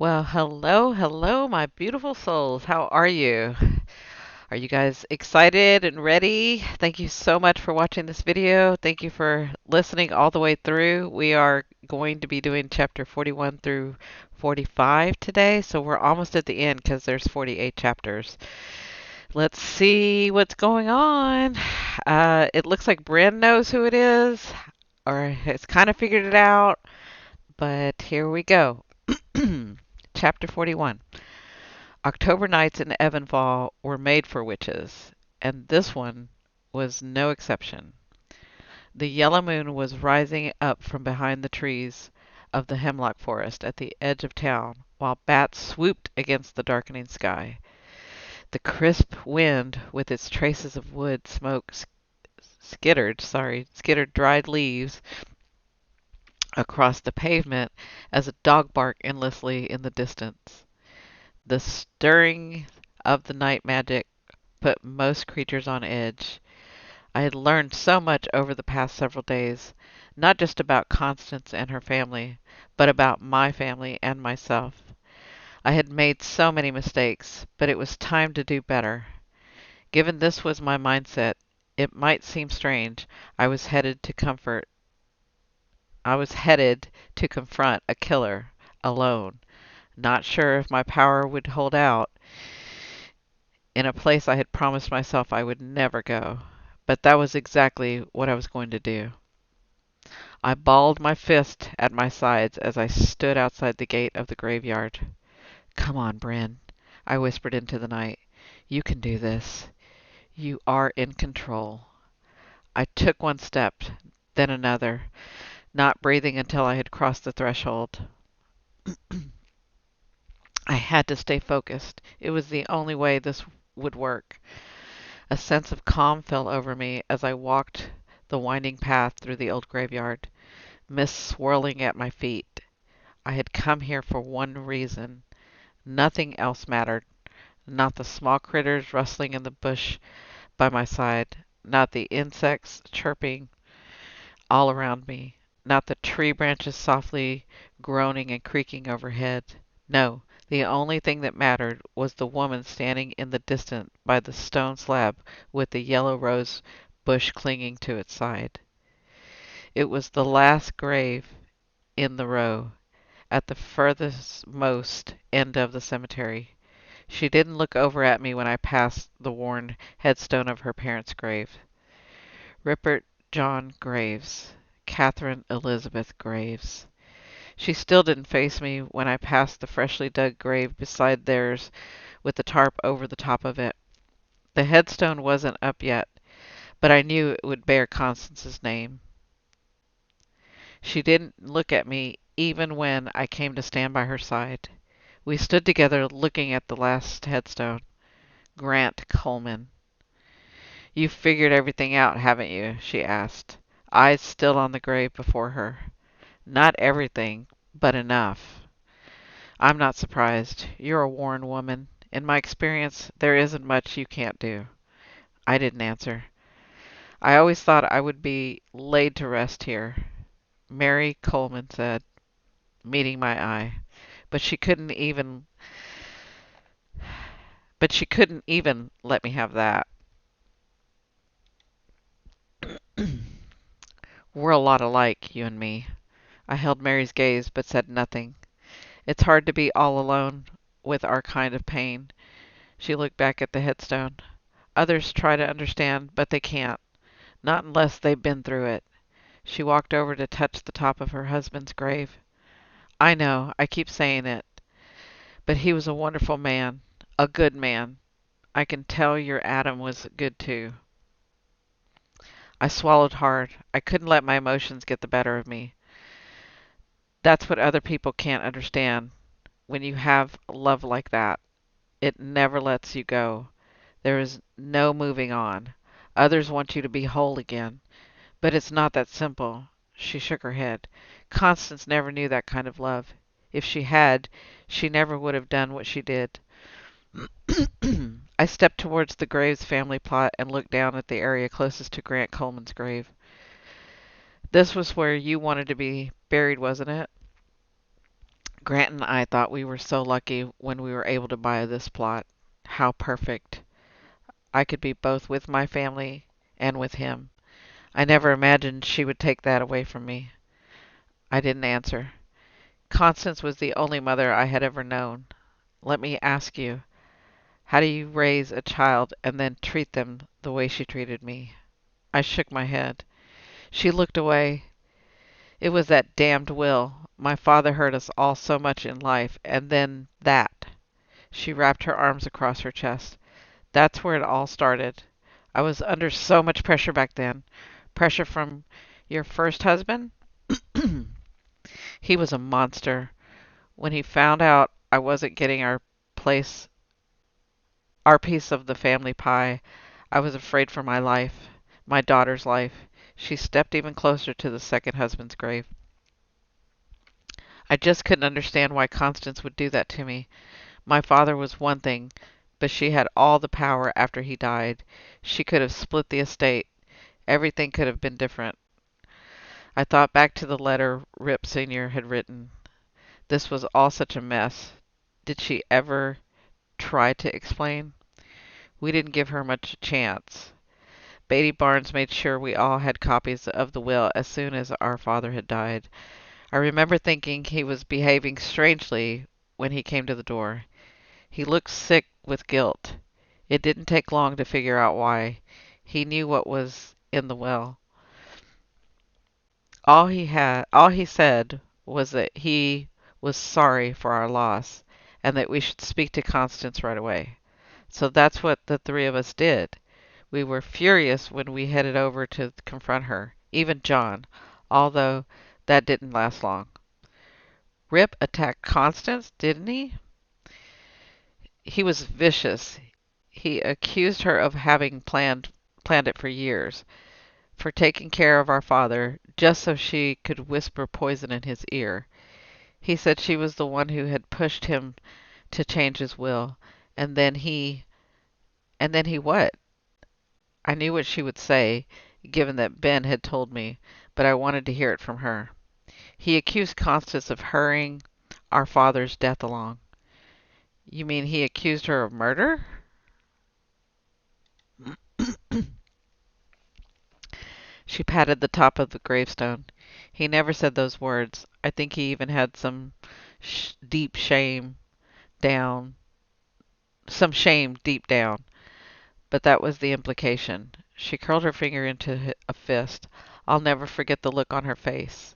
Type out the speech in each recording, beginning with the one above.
Well, hello, hello, my beautiful souls. How are you? Are you guys excited and ready? Thank you so much for watching this video. Thank you for listening all the way through. We are going to be doing chapter 41 through 45 today, so we're almost at the end because there's 48 chapters. Let's see what's going on. It looks like Brynn knows who it is, or has kind of figured it out, but here we go. Chapter 41. October nights in Evanfall were made for witches, and this one was no exception. The yellow moon was rising up from behind the trees of the hemlock forest at the edge of town, while bats swooped against the darkening sky. The crisp wind, with its traces of wood smoke, skittered dried leaves across the pavement as a dog barked endlessly in the distance. The stirring of the night magic put most creatures on edge. I had learned so much over the past several days, not just about Constance and her family, but about my family and myself. I had made so many mistakes, but it was time to do better. Given this was my mindset, it might seem strange. I was headed to comfort. I was headed to confront a killer alone, not sure if my power would hold out in a place I had promised myself I would never go. But that was exactly what I was going to do. I balled my fist at my sides as I stood outside the gate of the graveyard. Come on, Brynn, I whispered into the night. You can do this. You are in control. I took one step, then another, not breathing until I had crossed the threshold. I had to stay focused. It was the only way this would work. A sense of calm fell over me as I walked the winding path through the old graveyard, mist swirling at my feet. I had come here for one reason. Nothing else mattered. Not the small critters rustling in the bush by my side, not the insects chirping all around me, not the tree branches softly groaning and creaking overhead. No, the only thing that mattered was the woman standing in the distance by the stone slab with the yellow rose bush clinging to its side. It was the last grave in the row, at the furthest most end of the cemetery. She didn't look over at me when I passed the worn headstone of her parents' grave. Rupert John Graves, Catherine Elizabeth Graves. She still didn't face me when I passed the freshly dug grave beside theirs with the tarp over the top of it. The headstone wasn't up yet, but I knew it would bear Constance's name. She didn't look at me even when I came to stand by her side. We stood together looking at the last headstone. Grant Coleman. "You've figured everything out, haven't you?" she asked, eyes still on the grave before her. "Not everything, but enough." "I'm not surprised. You're a worn woman. In my experience, there isn't much you can't do." I didn't answer. "I always thought I would be laid to rest here," Mary Coleman said, meeting my eye. But she couldn't even but she couldn't even let me have that. "We're a lot alike, you and me." I held Mary's gaze, but said nothing. "It's hard to be all alone with our kind of pain." She looked back at the headstone. "Others try to understand, but they can't. Not unless they've been through it." She walked over to touch the top of her husband's grave. "I know, I keep saying it, but he was a wonderful man. A good man. I can tell your Adam was good too." I swallowed hard. I couldn't let my emotions get the better of me. That's what other people can't understand. When you have love like that, it never lets you go. There is no moving on. Others want you to be whole again. But it's not that simple. She shook her head. Constance never knew that kind of love. If she had, she never would have done what she did. I stepped towards the Graves family plot and looked down at the area closest to Grant Coleman's grave. "This was where you wanted to be buried, wasn't it?" Grant and I thought we were so lucky when we were able to buy this plot. How perfect. I could be both with my family and with him. I never imagined she would take that away from me. I didn't answer. Constance was the only mother I had ever known. Let me ask you, how do you raise a child and then treat them the way she treated me? I shook my head. She looked away. It was that damned will. My father hurt us all so much in life, and then that. She wrapped her arms across her chest. That's where it all started. I was under so much pressure back then. Pressure from your first husband? He was a monster. When he found out I wasn't getting place, our piece of the family pie, I was afraid for my life, my daughter's life. She stepped even closer to the second husband's grave. I just couldn't understand why Constance would do that to me. My father was one thing, but she had all the power after he died. She could have split the estate. Everything could have been different. I thought back to the letter Rip Sr. had written. This was all such a mess. Did she ever try to explain? We didn't give her much chance. Beatty Barnes made sure we all had copies of the will as soon as our father had died. I remember thinking he was behaving strangely when he came to the door. He looked sick with guilt. It didn't take long to figure out why. He knew what was in the will. All he said was that he was sorry for our loss and that we should speak to Constance right away. So that's what the three of us did. We were furious when we headed over to confront her, even John, although that didn't last long. Rip attacked Constance, didn't he? He was vicious. He accused her of having planned it for years, for taking care of our father, just so she could whisper poison in his ear. He said she was the one who had pushed him to change his will, and then he what? I knew what she would say, given that Ben had told me, but I wanted to hear it from her. He accused Constance of hurrying our father's death along. You mean he accused her of murder? She patted the top of the gravestone. He never said those words. I think he even had deep shame down, some shame deep down, but that was the implication. She curled her finger into a fist. I'll never forget the look on her face.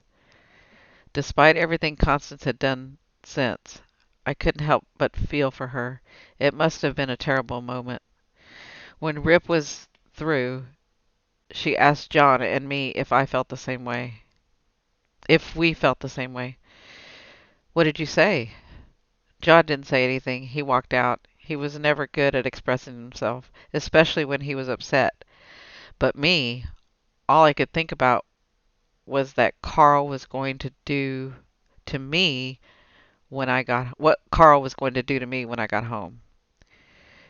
Despite everything Constance had done since, I couldn't help but feel for her. It must have been a terrible moment. When Rip was through, she asked John and me if I felt the same way. If we felt the same way. What did you say? John didn't say anything. He walked out. He was never good at expressing himself, especially when he was upset. But me, all I could think about was that Carl was going to do to me what Carl was going to do to me when I got home.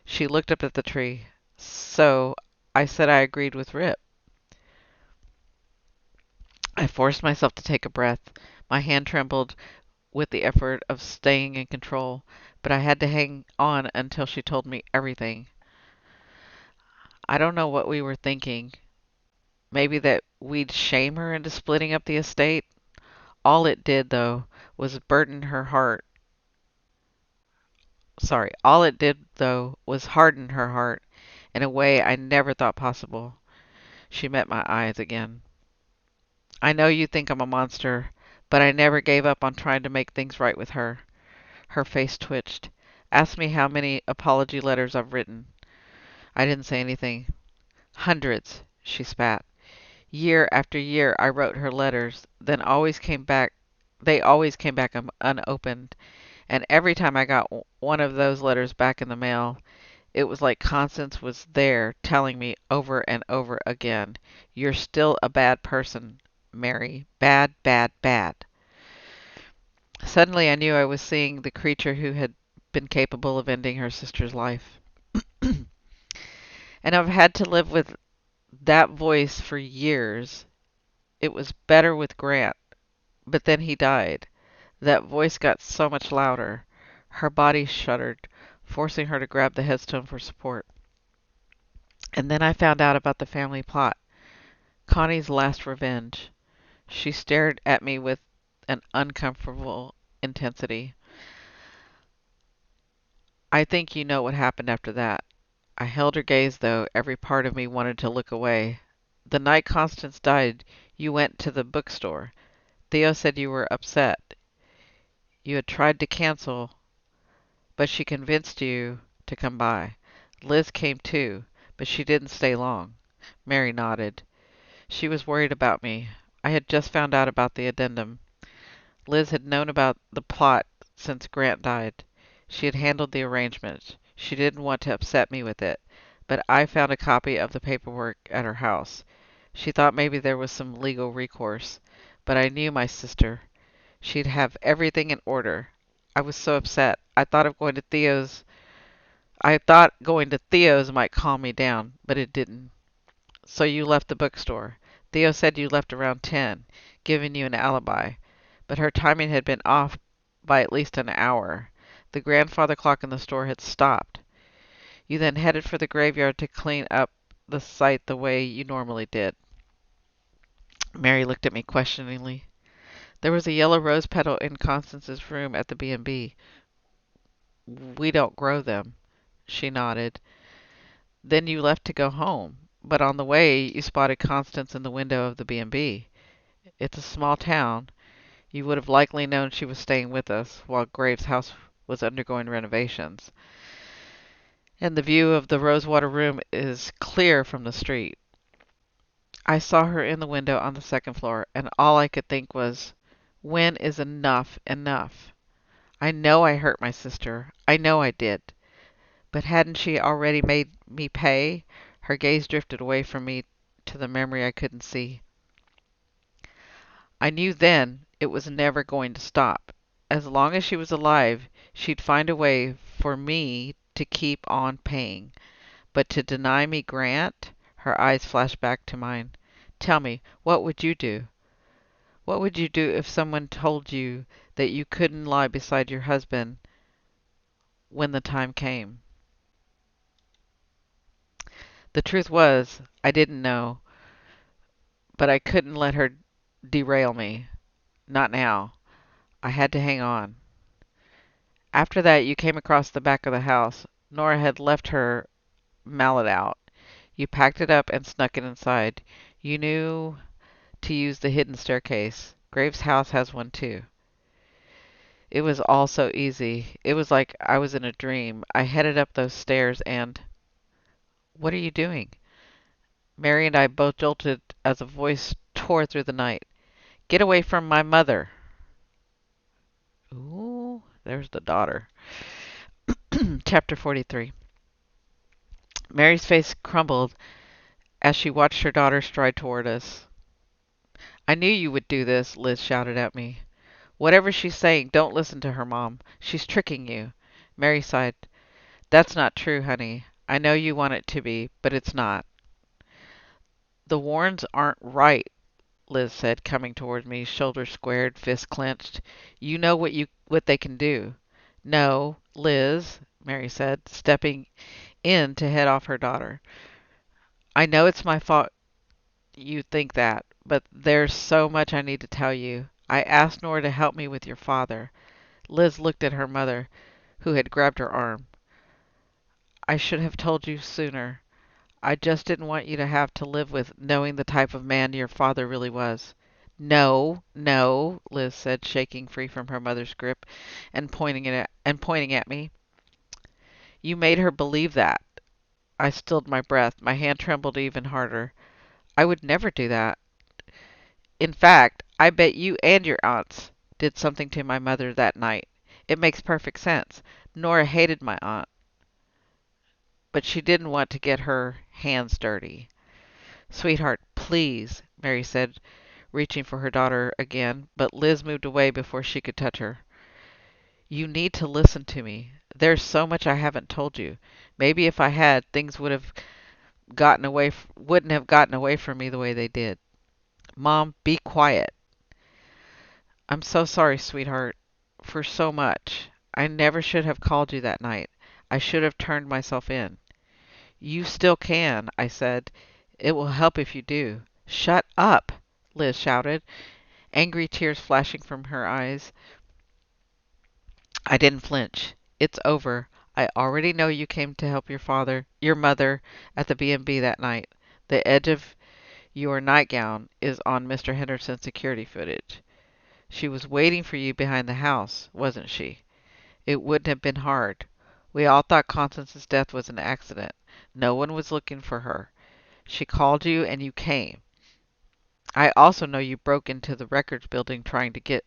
She looked up at the tree. So I said I agreed with Rip. I forced myself to take a breath. My hand trembled with the effort of staying in control, but I had to hang on until she told me everything. I don't know what we were thinking. Maybe that we'd shame her into splitting up the estate. All it did, though, was burden her heart. Sorry, all it did, though, was harden her heart in a way I never thought possible. She met my eyes again. I know you think I'm a monster, but I never gave up on trying to make things right with her. Her face twitched. Ask me how many apology letters I've written. I didn't say anything. Hundreds, she spat. Year after year I wrote her letters, they always came back unopened, and every time I got one of those letters back in the mail, it was like Constance was there telling me over and over again, "You're still a bad person, Mary. Bad, bad, bad." Suddenly I knew I was seeing the creature who had been capable of ending her sister's life. And I've had to live with that voice for years. It was better with Grant, but then he died. That voice got so much louder. Her body shuddered, forcing her to grab the headstone for support. And then I found out about the family plot. Connie's last revenge. She stared at me with an uncomfortable intensity. I think you know what happened after that. I held her gaze, though every part of me wanted to look away. The night Constance died, you went to the bookstore. Theo said you were upset. You had tried to cancel, but she convinced you to come by. Liz came too, but she didn't stay long. Mary nodded. She was worried about me. I had just found out about the addendum. Liz had known about the plot since Grant died. She had handled the arrangement. She didn't want to upset me with it, but I found a copy of the paperwork at her house. She thought maybe there was some legal recourse, but I knew my sister. She'd have everything in order. I was so upset. I thought going to Theo's might calm me down, but it didn't. So you left the bookstore. Theo said you left around 10, giving you an alibi. But her timing had been off by at least an hour. The grandfather clock in the store had stopped. You then headed for the graveyard to clean up the site the way you normally did. Mary looked at me questioningly. There was a yellow rose petal in Constance's room at the B&B. We don't grow them. She nodded. Then you left to go home. But on the way, you spotted Constance in the window of the B&B. It's a small town. You would have likely known she was staying with us while Graves' house was undergoing renovations. And the view of the Rosewater room is clear from the street. I saw her in the window on the second floor, and all I could think was, when is enough enough? I know I hurt my sister. I know I did. But hadn't she already made me pay? Her gaze drifted away from me to the memory I couldn't see. I knew then it was never going to stop. As long as she was alive, she'd find a way for me to keep on paying. But to deny me Grant? Her eyes flashed back to mine. Tell me, what would you do? What would you do if someone told you that you couldn't lie beside your husband when the time came? The truth was, I didn't know, but I couldn't let her derail me. Not now. I had to hang on. After that, you came across the back of the house. Nora had left her mallet out. You packed it up and snuck it inside. You knew to use the hidden staircase. Graves' house has one too. It was all so easy. It was like I was in a dream. I headed up those stairs and... What are you doing? Mary and I both jolted as a voice tore through the night. Get away from my mother. Ooh, there's the daughter. Chapter 43. Mary's face crumbled as she watched her daughter stride toward us. I knew you would do this, Liz shouted at me. Whatever she's saying, don't listen to her, Mom. She's tricking you. Mary sighed. That's not true, honey. I know you want it to be, but it's not. The Warrens aren't right, Liz said, coming toward me, shoulders squared, fists clenched. You know what they can do. No, Liz, Mary said, stepping in to head off her daughter. I know it's my fault you think that, but there's so much I need to tell you. I asked Nora to help me with your father. Liz looked at her mother, who had grabbed her arm. I should have told you sooner. I just didn't want you to have to live with knowing the type of man your father really was. No, no, Liz said, shaking free from her mother's grip and pointing at me. You made her believe that. I stilled my breath. My hand trembled even harder. I would never do that. In fact, I bet you and your aunts did something to my mother that night. It makes perfect sense. Nora hated my aunt, but she didn't want to get her hands dirty. Sweetheart, please, Mary said, reaching for her daughter again, but Liz moved away before she could touch her. You need to listen to me. There's so much I haven't told you. Maybe if I had, things wouldn't have gotten away from me the way they did. Mom, be quiet. I'm so sorry, sweetheart. for so much. I never should have called you that night. I should have turned myself in. You still can, I said. It will help if you do. Shut up, Liz shouted, angry tears flashing from her eyes. I didn't flinch. It's over. I already know you came to help your mother, at the B&B that night. The edge of your nightgown is on Mr. Henderson's security footage. She was waiting for you behind the house, wasn't she? It wouldn't have been hard. We all thought Constance's death was an accident. No one was looking for her. She called you and you came. I also know you broke into the records building trying to get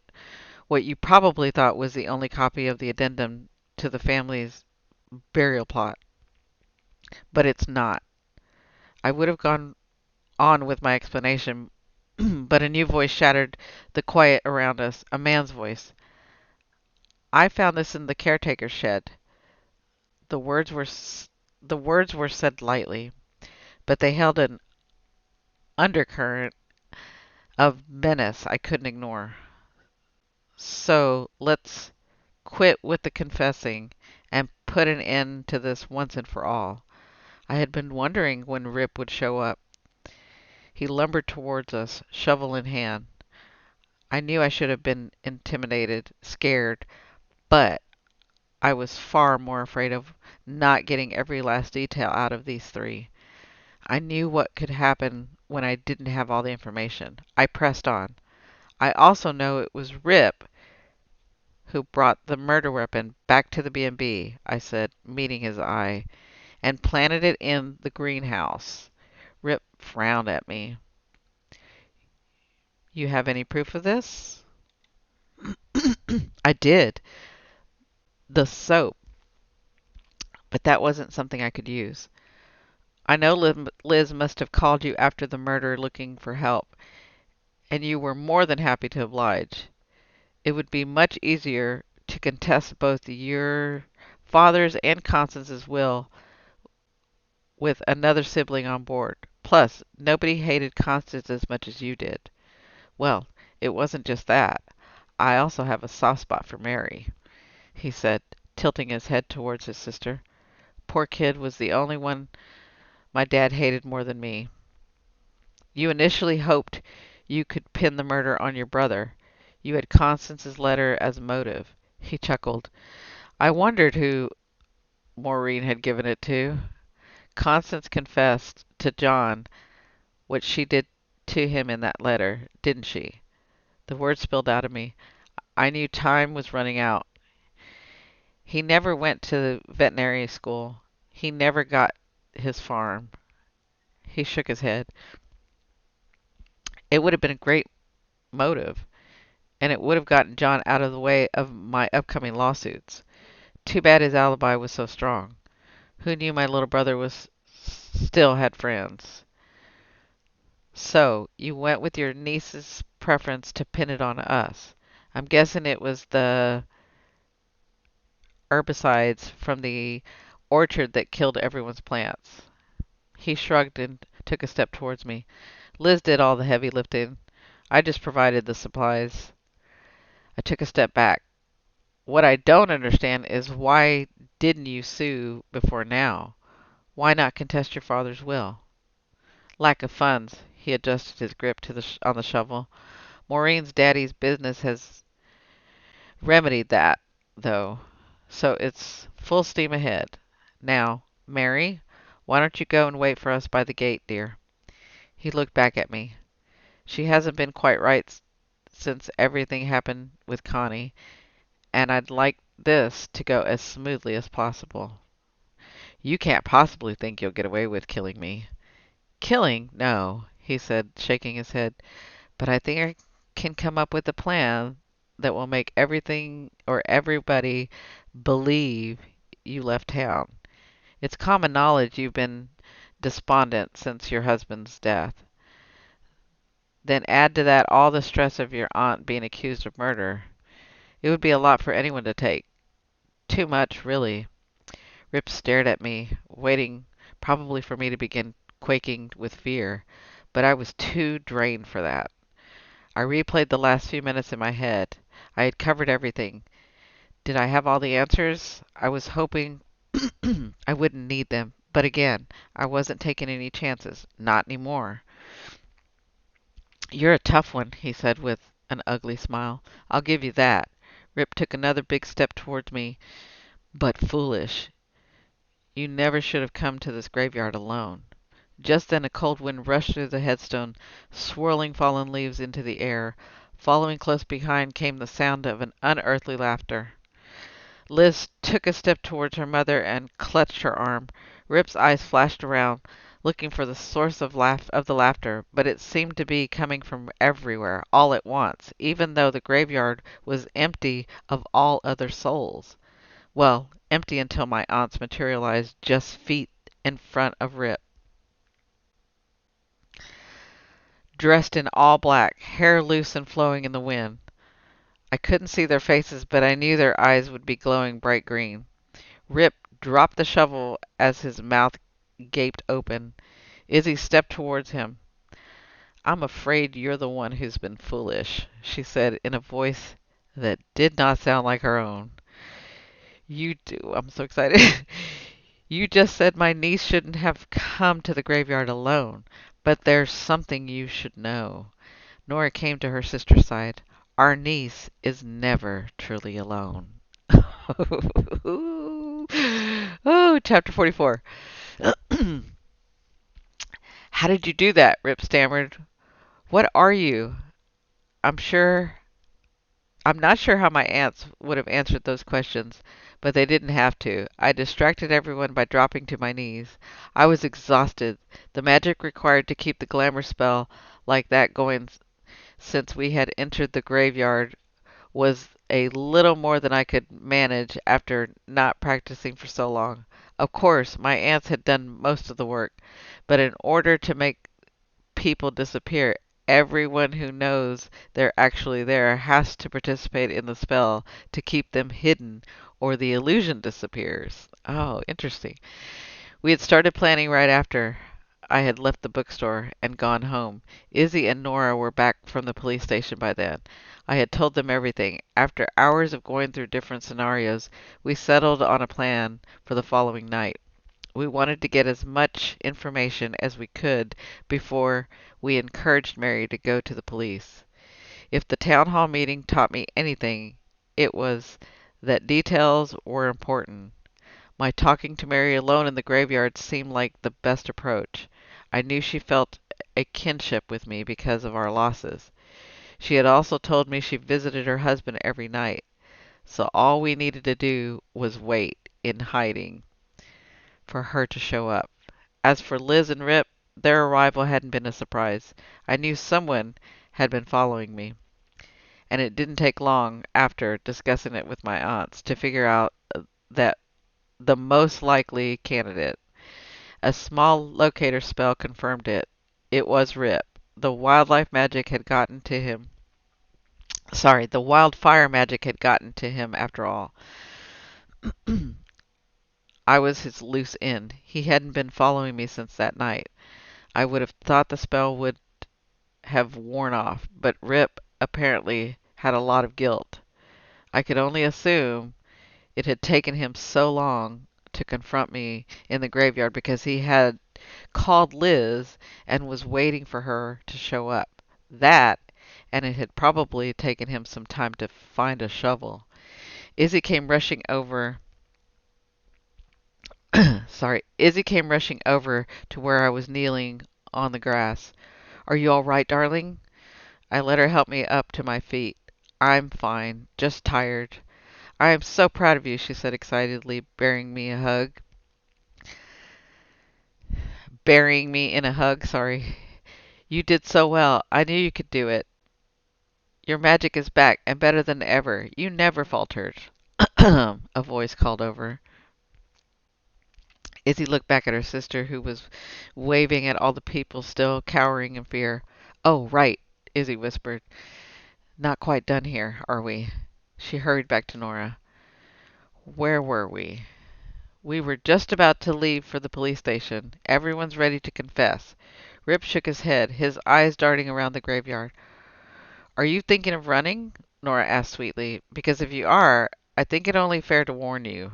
what you probably thought was the only copy of the addendum to the family's burial plot. But it's not. I would have gone on with my explanation, but a new voice shattered the quiet around us, a man's voice. I found this in the caretaker's shed. The words were the words were said lightly, but they held an undercurrent of menace I couldn't ignore. So let's quit with the confessing and put an end to this once and for all. I had been wondering when Rip would show up. He lumbered towards us, shovel in hand. I knew I should have been intimidated, scared, but I was far more afraid of not getting every last detail out of these three. I knew what could happen when I didn't have all the information. I pressed on. I also know it was Rip who brought the murder weapon back to the B&B, I said, meeting his eye, and planted it in the greenhouse. Rip frowned at me. You have any proof of this? I did. The soap. But that wasn't something I could use. I know Liz must have called you after the murder looking for help, and you were more than happy to oblige. It would be much easier to contest both your father's and Constance's will with another sibling on board. Plus, nobody hated Constance as much as you did. Well, it wasn't just that. I also have a soft spot for Mary, he said, tilting his head towards his sister. Poor kid was the only one my dad hated more than me. You initially hoped you could pin the murder on your brother. You had Constance's letter as motive. He chuckled. I wondered who Maureen had given it to. Constance confessed to John what she did to him in that letter, didn't she? The words spilled out of me. I knew time was running out. He never went to veterinary school. He never got his farm. He shook his head. It would have been a great motive, and it would have gotten John out of the way of my upcoming lawsuits. Too bad his alibi was so strong. Who knew my little brother was still had friends? So, you went with your niece's preference to pin it on us. I'm guessing it was the herbicides from the orchard that killed everyone's plants. He shrugged and took a step towards me. Liz did all the heavy lifting. I just provided the supplies. I took a step back. What I don't understand is why didn't you sue before now? Why not contest your father's will? Lack of funds. He adjusted his grip to on the shovel. Maureen's daddy's business has remedied that, though, so it's full steam ahead. Now, Mary, why don't you go and wait for us by the gate, dear? He looked back at me. She hasn't been quite right since everything happened with Connie, and I'd like this to go as smoothly as possible. You can't possibly think you'll get away with killing me. Killing? No, he said, shaking his head. But I think I can come up with a plan that will make everything or everybody believe you left town. It's common knowledge you've been despondent since your husband's death. Then add to that all the stress of your aunt being accused of murder. It would be a lot for anyone to take. Too much, really. Rip stared at me, waiting probably for me to begin quaking with fear, but I was too drained for that. I replayed the last few minutes in my head. I had covered everything. Did I have all the answers? I was hoping I wouldn't need them. But again, I wasn't taking any chances. Not anymore. You're a tough one, he said with an ugly smile. I'll give you that. Rip took another big step towards me. But foolish. You never should have come to this graveyard alone. Just then a cold wind rushed through the headstone, swirling fallen leaves into the air. Following close behind came the sound of an unearthly laughter. Liz took a step towards her mother and clutched her arm. Rip's eyes flashed around, looking for the source of the laughter, but it seemed to be coming from everywhere, all at once, even though the graveyard was empty of all other souls. Well, empty until my aunts materialized just feet in front of Rip, dressed in all black, hair loose and flowing in the wind. I couldn't see their faces, but I knew their eyes would be glowing bright green. Rip dropped the shovel as his mouth gaped open. Izzy stepped towards him. I'm afraid you're the one who's been foolish, she said in a voice that did not sound like her own. You do. I'm so excited. You just said my niece shouldn't have come to the graveyard alone, but there's something you should know. Nora came to her sister's side. Our niece is never truly alone. Oh, chapter 44. How did you do that? Rip stammered. What are you? I'm sure I'm not sure how my aunts would have answered those questions, but they didn't have to. I distracted everyone by dropping to my knees. I was exhausted. The magic required to keep the glamour spell like that going since we had entered the graveyard was a little more than I could manage after not practicing for so long. Of course, my aunts had done most of the work, but in order to make people disappear, everyone who knows they're actually there has to participate in the spell to keep them hidden, or the illusion disappears. Oh, interesting. We had started planning right after I had left the bookstore and gone home. Izzy and Nora were back from the police station by then. I had told them everything. After hours of going through different scenarios, we settled on a plan for the following night. We wanted to get as much information as we could before we encouraged Mary to go to the police. If the town hall meeting taught me anything, it was that details were important. My talking to Mary alone in the graveyard seemed like the best approach. I knew she felt a kinship with me because of our losses. She had also told me she visited her husband every night, so all we needed to do was wait in hiding for her to show up. As for Liz and Rip, their arrival hadn't been a surprise. I knew someone had been following me, and it didn't take long after discussing it with my aunts to figure out that the most likely candidate. A small locator spell confirmed it. It was Rip. The wildlife magic had gotten to him. Sorry, the wildfire magic had gotten to him after all. I was his loose end. He hadn't been following me since that night. I would have thought the spell would have worn off, but Rip apparently had a lot of guilt. I could only assume it had taken him so long to confront me in the graveyard because he had called Liz and was waiting for her to show up. That, and it had probably taken him some time to find a shovel. Izzy came rushing over. Izzy came rushing over to where I was kneeling on the grass. Are you all right, darling? I let her help me up to my feet. I'm fine, just tired. I am so proud of you, she said excitedly, burying me in a hug, sorry. You did so well. I knew you could do it. Your magic is back and better than ever. You never faltered. A voice called over. Izzy looked back at her sister, who was waving at all the people still cowering in fear. Oh, right, Izzy whispered. Not quite done here, are we? She hurried back to Nora. Where were we? We were just about to leave for the police station. Everyone's ready to confess. Rip shook his head, his eyes darting around the graveyard. Are you thinking of running? Nora asked sweetly. Because if you are, I think it only fair to warn you.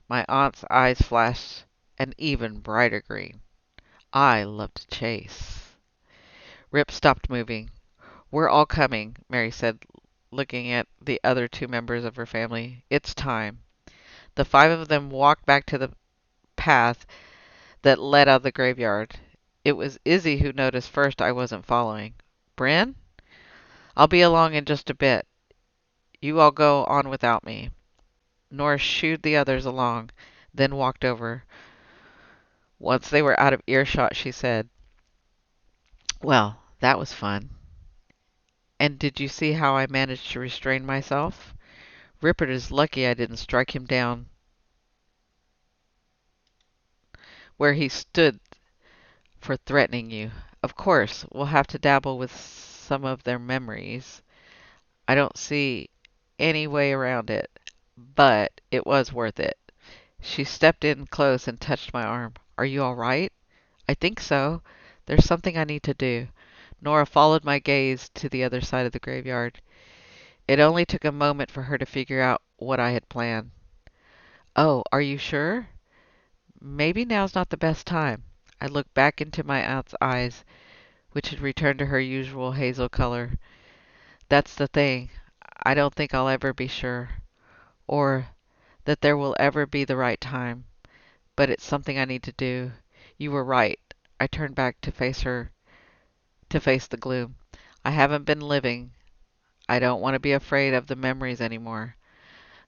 My aunt's eyes flashed an even brighter green. I love to chase. Rip stopped moving. We're all coming, Mary said, looking at the other two members of her family. It's time. The five of them walked back to the path that led out of the graveyard. It was Izzy who noticed first I wasn't following. Brynn? I'll be along in just a bit. You all go on without me. Nora shooed the others along, then walked over. Once they were out of earshot, she said, Well, that was fun. And did you see how I managed to restrain myself? Ripper is lucky I didn't strike him down where he stood for threatening you. Of course, we'll have to dabble with some of their memories. I don't see any way around it, but it was worth it. She stepped in close and touched my arm. Are you all right? I think so. There's something I need to do. Nora followed my gaze to the other side of the graveyard. It only took a moment for her to figure out what I had planned. Oh, are you sure? Maybe now's not the best time. I looked back into my aunt's eyes, which had returned to her usual hazel color. That's the thing. I don't think I'll ever be sure, or that there will ever be the right time, but it's something I need to do. You were right. I turned back to face her, to face the gloom. I haven't been living. I don't want to be afraid of the memories anymore.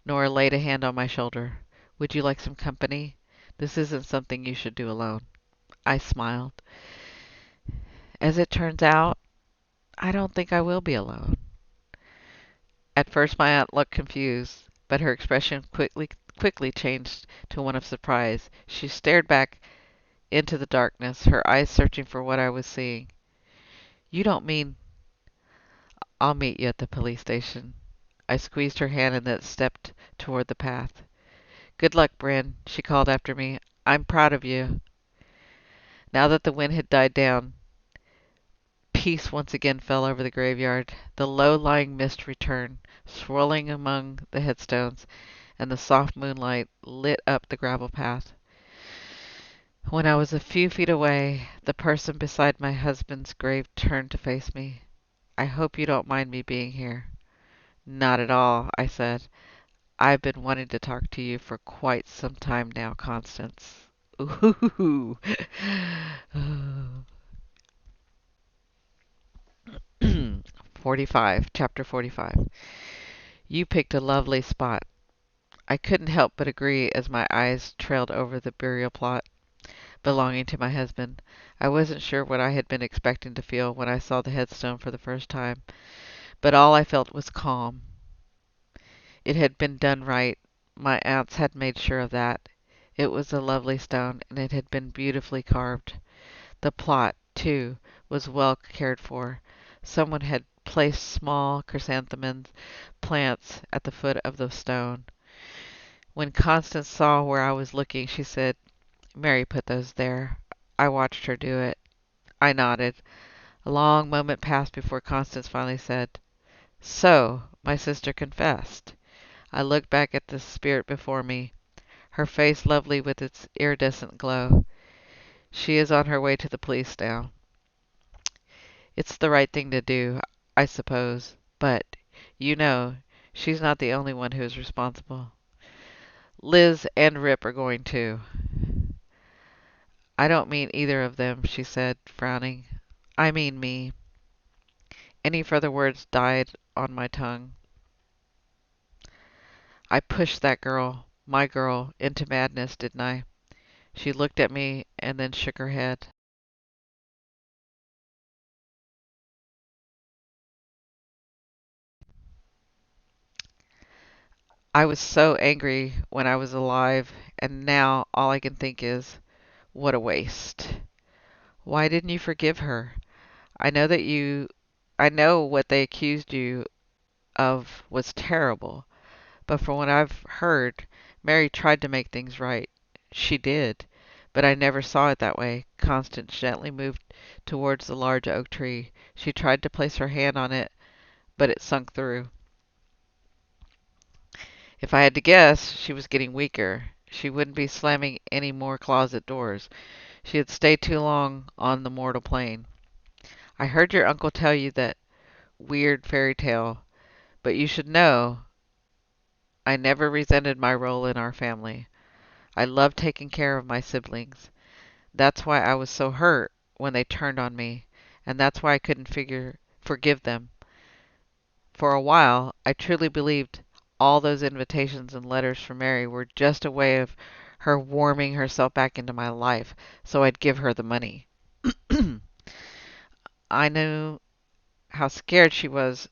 Nora laid a hand on my shoulder. Would you like some company? This isn't something you should do alone. I smiled. As it turns out, I don't think I will be alone. At first my aunt looked confused, but her expression quickly changed to one of surprise. She stared back into the darkness, her eyes searching for what I was seeing. You don't mean I'll meet you at the police station? I squeezed her hand and then stepped toward the path. Good luck, Brynn, she called after me. I'm proud of you. Now that the wind had died down, peace once again fell over the graveyard. The low-lying mist returned, swirling among the headstones, and the soft moonlight lit up the gravel path. When I was a few feet away, the person beside my husband's grave turned to face me. I hope you don't mind me being here. Not at all, I said. I've been wanting to talk to you for quite some time now, Constance. Ooh. 45, chapter 45. You picked a lovely spot. I couldn't help but agree as my eyes trailed over the burial plot belonging to my husband. I wasn't sure what I had been expecting to feel when I saw the headstone for the first time, but all I felt was calm. It had been done right. My aunts had made sure of that. It was a lovely stone, and it had been beautifully carved. The plot, too, was well cared for. Someone had placed small chrysanthemum plants at the foot of the stone. When Constance saw where I was looking, she said, Mary put those there. I watched her do it. I nodded. A long moment passed before Constance finally said, So, my sister confessed. I looked back at the spirit before me, her face lovely with its iridescent glow. She is on her way to the police now. It's the right thing to do, I suppose, but, you know, she's not the only one who is responsible. Liz and Rip are going too. I don't mean either of them, she said, frowning. I mean me. Any further words died on my tongue. I pushed that girl, my girl, into madness, didn't I? She looked at me and then shook her head. I was so angry when I was alive, and now all I can think is, what a waste. Why didn't you forgive her? I know that you, I know what they accused you of was terrible, but from what I've heard, Mary tried to make things right. She did, but I never saw it that way. Constance gently moved towards the large oak tree. She tried to place her hand on it, but it sunk through. If I had to guess, she was getting weaker. She wouldn't be slamming any more closet doors. She had stayed too long on the mortal plane. I heard your uncle tell you that weird fairy tale, but you should know I never resented my role in our family. I loved taking care of my siblings. That's why I was so hurt when they turned on me, and that's why I couldn't forgive them. For a while, I truly believed all those invitations and letters from Mary were just a way of her warming herself back into my life so I'd give her the money. I knew how scared she was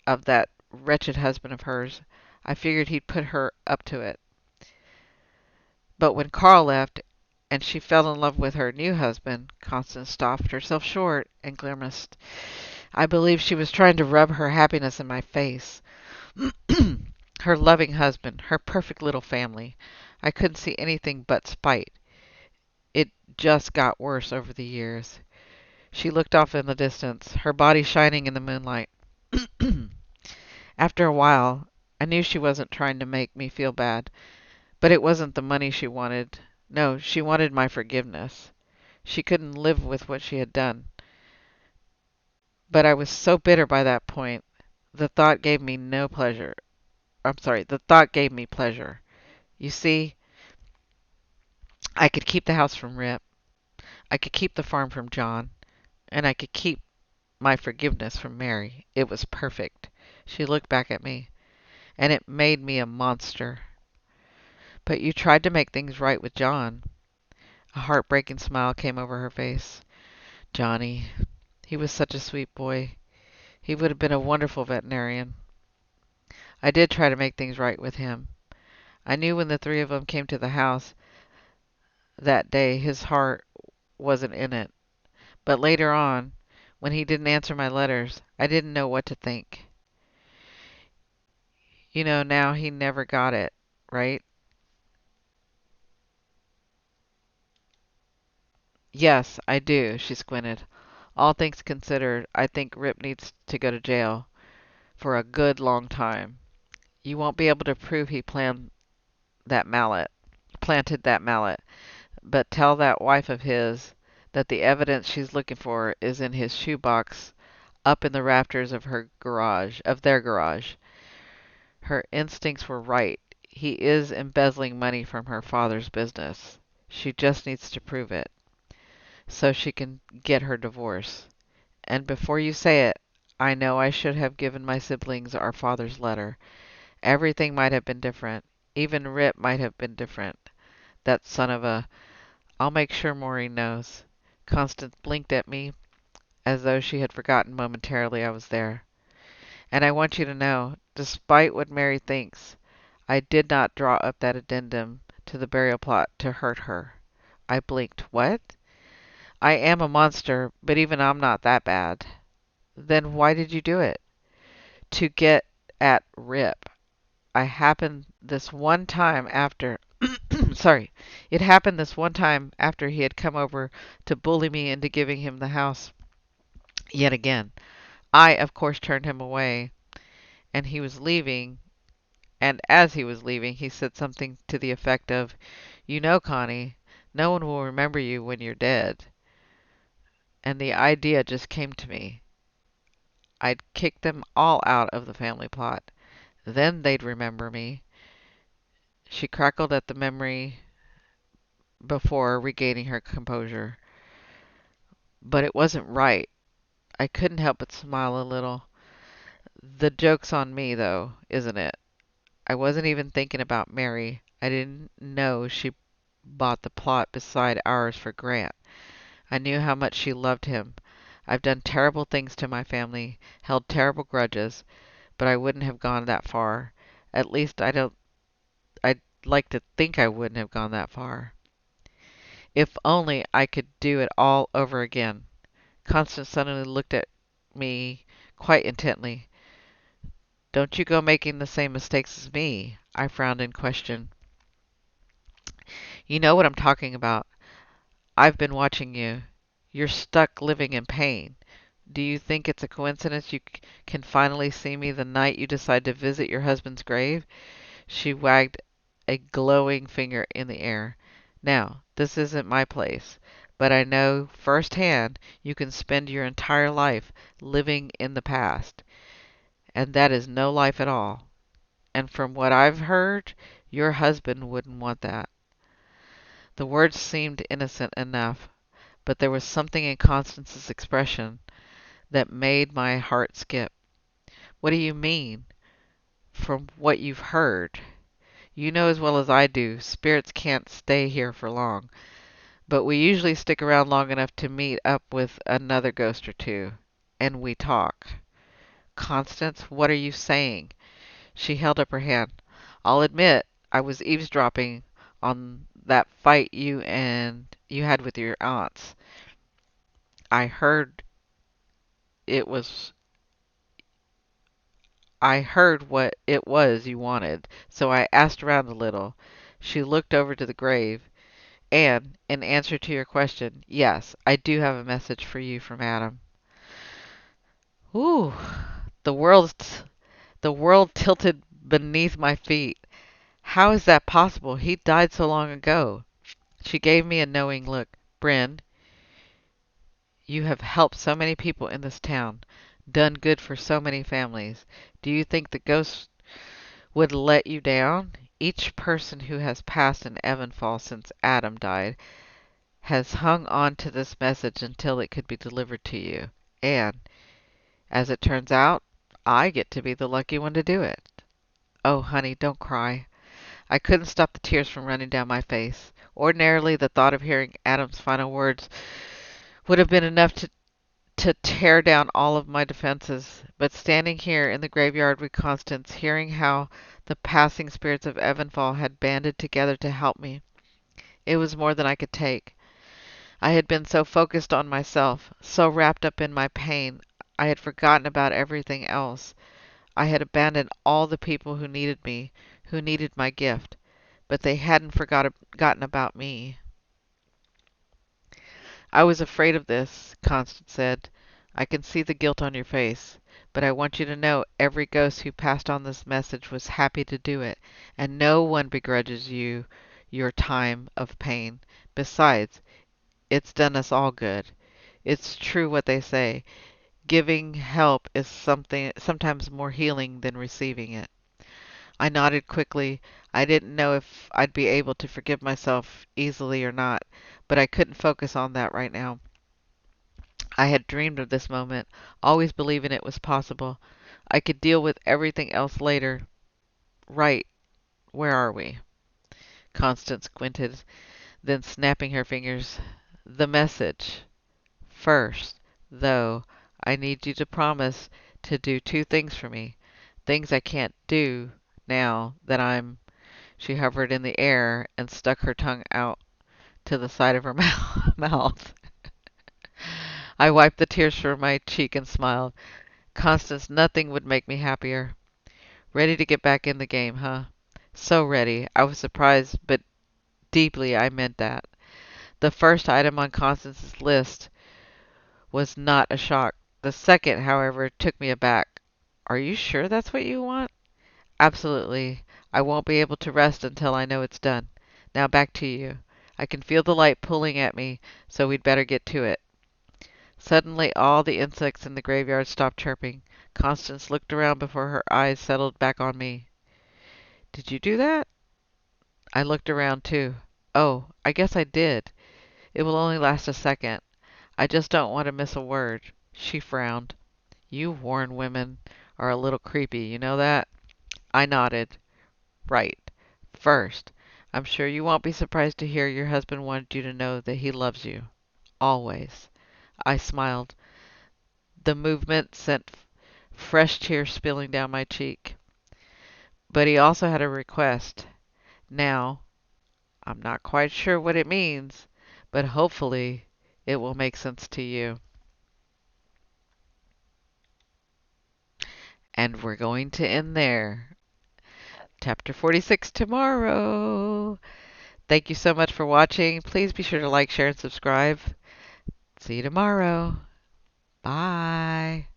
of that wretched husband of hers. I figured he'd put her up to it. But when Carl left and she fell in love with her new husband, Constance stopped herself short and grimaced. I believe she was trying to rub her happiness in my face. Her loving husband, her perfect little family. I couldn't see anything but spite. It just got worse over the years. She looked off in the distance, her body shining in the moonlight. After a while, I knew she wasn't trying to make me feel bad, but it wasn't the money she wanted. No, she wanted my forgiveness. She couldn't live with what she had done. But I was so bitter by that point, the thought gave me no pleasure. I'm sorry, the thought gave me pleasure. You see, I could keep the house from Rip, I could keep the farm from John, and I could keep my forgiveness from Mary. It was perfect. She looked back at me, and it made me a monster. But you tried to make things right with John. A heartbreaking smile came over her face. Johnny, he was such a sweet boy. He would have been a wonderful veterinarian. I did try to make things right with him. I knew when the three of them came to the house that day his heart wasn't in it. But later on, when he didn't answer my letters, I didn't know what to think. You know, now he never got it, right? Yes, I do, she squinted. All things considered, I think Rip needs to go to jail for a good long time. You won't be able to prove he that mallet, planted that mallet, but tell that wife of his that the evidence she's looking for is in his shoebox up in the rafters of their garage. Her instincts were right. He is embezzling money from her father's business. She just needs to prove it so she can get her divorce. And before you say it, I know I should have given my siblings our father's letter. Everything might have been different. Even Rip might have been different. That son of a... I'll make sure Maureen knows. Constance blinked at me as though she had forgotten momentarily I was there. And I want you to know, despite what Mary thinks, I did not draw up that addendum to the burial plot to hurt her. I blinked. What? I am a monster, but even I'm not that bad. Then why did you do it? To get at Rip. I happened this one time after sorry. It happened this one time after he had come over to bully me into giving him the house yet again. I, of course, turned him away, and he was leaving, and as he was leaving, he said something to the effect of, "You know, Connie, no one will remember you when you're dead." And the idea just came to me. I'd kick them all out of the family plot. Then they'd remember me. She crackled at the memory before regaining her composure. But it wasn't right. I couldn't help but smile a little. The joke's on me, though, isn't it? I wasn't even thinking about Mary. I didn't know she bought the plot beside ours for Grant. I knew how much she loved him. I've done terrible things to my family, held terrible grudges, but I wouldn't have gone that far. At least I'd like to think I wouldn't have gone that far. If only I could do it all over again. Constance suddenly looked at me quite intently. Don't you go making the same mistakes as me. I frowned in question. You know what I'm talking about. I've been watching you. You're stuck living in pain. Do you think it's a coincidence you can finally see me the night you decide to visit your husband's grave? She wagged a glowing finger in the air. Now, this isn't my place, but I know firsthand you can spend your entire life living in the past, and that is no life at all. And from what I've heard, your husband wouldn't want that. The words seemed innocent enough, but there was something in Constance's expression that made my heart skip. What do you mean? From what you've heard? You know as well as I do, spirits can't stay here for long, but we usually stick around long enough to meet up with another ghost or two, and we talk. Constance, what are you saying? She held up her hand. I'll admit I was eavesdropping on that fight you had with your aunts. I heard it was I heard what it was you wanted, so I asked around a little. She looked over to the grave, and, in answer to your question, yes, I do have a message for you from Adam. Ooh, the world, the world tilted beneath my feet. How is that possible? He died so long ago. She gave me a knowing look. Brynn, you have helped so many people in this town, done good for so many families. Do you think the ghost would let you down? Each person who has passed in Evanfall since Adam died has hung on to this message until it could be delivered to you. And, as it turns out, I get to be the lucky one to do it. Oh, honey, don't cry. I couldn't stop the tears from running down my face. Ordinarily, the thought of hearing Adam's final words would have been enough to tear down all of my defenses. But standing here in the graveyard with Constance, hearing how the passing spirits of Evanfall had banded together to help me, it was more than I could take. I had been so focused on myself, so wrapped up in my pain, I had forgotten about everything else. I had abandoned all the people who needed me, who needed my gift, but they hadn't forgotten about me. I was afraid of this, Constance said. I can see the guilt on your face, but I want you to know every ghost who passed on this message was happy to do it, and no one begrudges you your time of pain. Besides, it's done us all good. It's true what they say. Giving help is sometimes more healing than receiving it. I nodded quickly. I didn't know if I'd be able to forgive myself easily or not, but I couldn't focus on that right now. I had dreamed of this moment, always believing it was possible. I could deal with everything else later. Right, where are we? Constance squinted, then snapping her fingers. The message. First, though, I need you to promise to do two things for me. Things I can't do now that I'm. She hovered in the air and stuck her tongue out to the side of her mouth. I wiped the tears from my cheek and smiled. Constance, nothing would make me happier. Ready to get back in the game, huh? So ready. I was surprised, but deeply I meant that. The first item on Constance's list was not a shock. The second, however, took me aback. Are you sure that's what you want? Absolutely. I won't be able to rest until I know it's done. Now back to you. I can feel the light pulling at me, so we'd better get to it. Suddenly all the insects in the graveyard stopped chirping. Constance looked around before her eyes settled back on me. Did you do that? I looked around too. Oh, I guess I did. It will only last a second. I just don't want to miss a word. She frowned. You Warren women are a little creepy, you know that? I nodded. Right. First, I'm sure you won't be surprised to hear your husband wanted you to know that he loves you. Always. I smiled. The movement sent fresh tears spilling down my cheek. But he also had a request. Now, I'm not quite sure what it means, but hopefully it will make sense to you. And we're going to end there. Chapter 46 tomorrow. Thank you so much for watching. Please be sure to like, share, and subscribe. See you tomorrow. Bye.